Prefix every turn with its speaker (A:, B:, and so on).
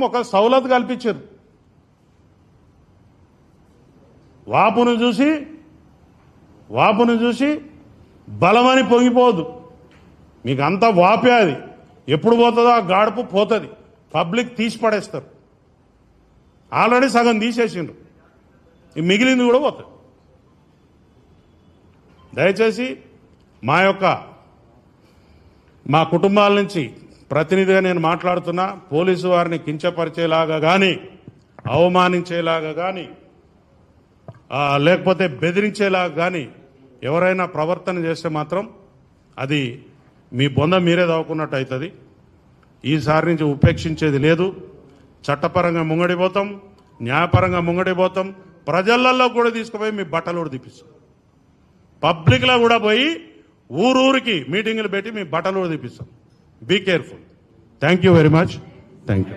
A: ఒక సౌలత్ కల్పించారు. వాపును చూసి బలమని పొంగిపోదు. మీకు అంతా వాపే. అది ఎప్పుడు పోతుందో ఆ గాడుపు పోతుంది. పబ్లిక్ తీసి పడేస్తారు. ఆల్రెడీ సగం తీసేసిండ్రు, మిగిలింది కూడా పోతుంది. దయచేసి మా కుటుంబాల నుంచి ప్రతినిధిగా నేను మాట్లాడుతున్నా. పోలీసు వారిని కించపరిచేలాగా కానీ, అవమానించేలాగా కానీ, లేకపోతే బెదిరించేలాగా కానీ ఎవరైనా ప్రవర్తన చేస్తే మాత్రం అది మీ బొంద మీరే దాక్కున్నట్టు అవుతుంది. ఈసారి నుంచి ఉపేక్షించేది లేదు. చట్టపరంగా ముంగడిపోతాం, న్యాయపరంగా ముంగడిపోతాం. ప్రజలలో కూడా తీసుకుపోయి మీ బట్టలు కూడా తీపిస్తాం. పబ్లిక్లో కూడా పోయి ఊరూరికి మీటింగులు పెట్టి మీ బట్టలు కూడా తీపిస్తాం. Be careful. Thank you very much. Thank you.